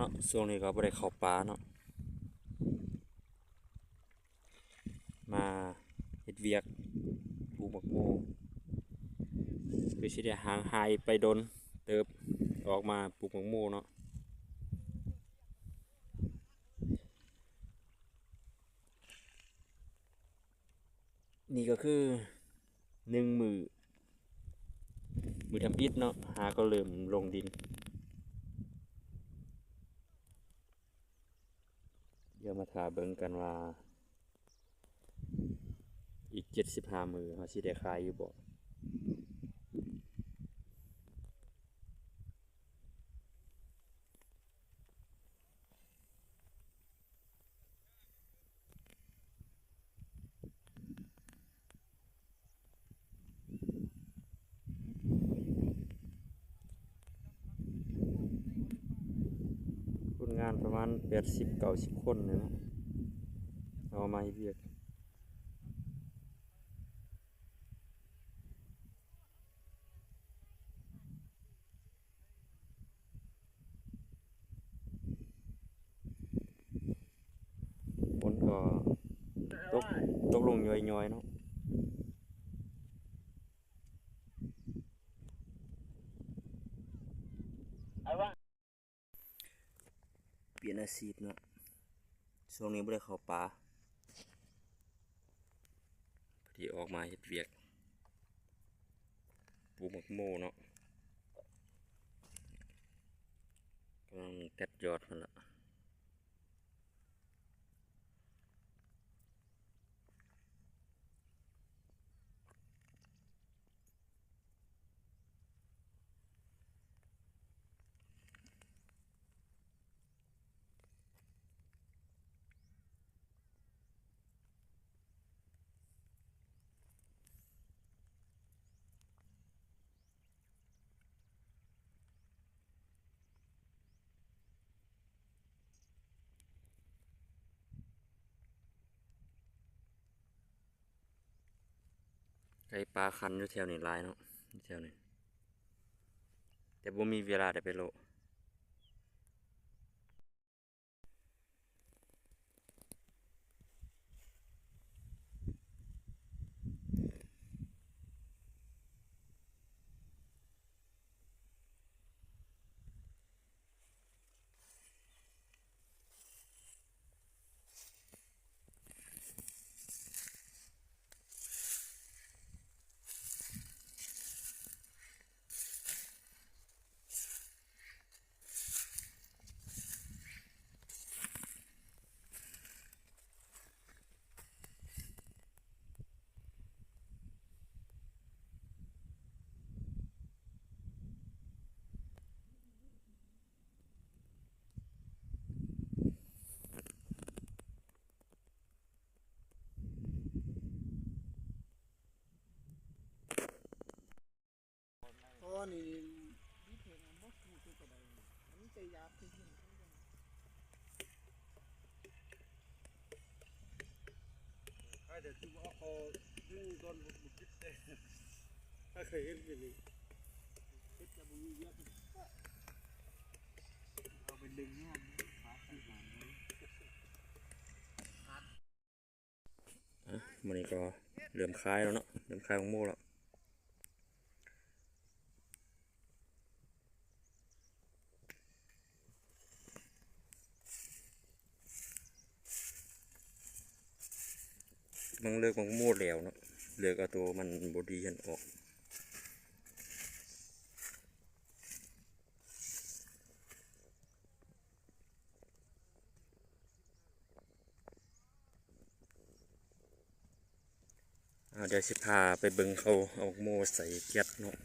นาะช่วงนี้ก็บ่ได้เข้าป่าเนาะมาเฮ็ดเวียกปลูกบักโมคือสิได้ห่างหายไปดนเติบออกมาปลูกบักโมเนาะนี่ก็คือ1 มื้อทำอิฐเนาะหาก็เริ่มลงดินเดี๋ยวมาถ่าเบิ่งกันว่าอีก75 มื้อเขาสิได้ขายอยู่บ่คนงานประมาณ80-90 คนเนาะเอามาเฮ็ดเวียกฝนก็ตกตกลงย่อยๆเนาะเปลี่ยนอาชีพเนาะช่วงนี้บ่ได้เข้าป่าพอดีออกมาเฮ็ดเวียกปลูกบักโมเนาะกำลังแตกยอดมันละไก่ปลาคันอยู่แถวนี้หลายเนาะอยู่แถวนี้แต่บ่มีเวลาได้ไปโลอ๋อนี่นี่เพลงอันบ่ถูกตัวใดอันนี้ใจยาบที่นี่เดี๋ยวที่ว่าเขาดูตอนบุกคิดเด้ถ้าเคยเห็นเป็นนี่คิดจะบุยเยอะเอาไปดึงเนี่ยขาตั้งหางเลยมื้อนี้ก็เริ่มคายแล้วเนาะเริ่มคายบักโมแล้วมันเลิกบักโมแล้วเนาะเลิกเอาตัวมันบ่ดีหันออกเดี๋ยวสิพาไปเบิ่งเขาเอาบักโมใส่แก๊สเนาะ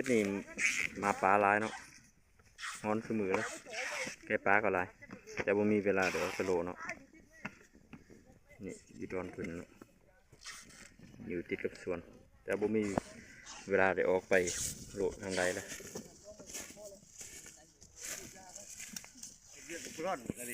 ดนี่มาปลาหลายเนาะฮ้อนคือมือแล้วไก่ปลาก็หลายแต่บ่มีเวลาเดี๋ยวไปโลเนาะนี่อยู่ดอนเพิ่นเนาะอยู่ติดกับสวนแต่บ่มีเวลาได้ออกไปโลทางใดแล้ว เรียกร้อนอะไร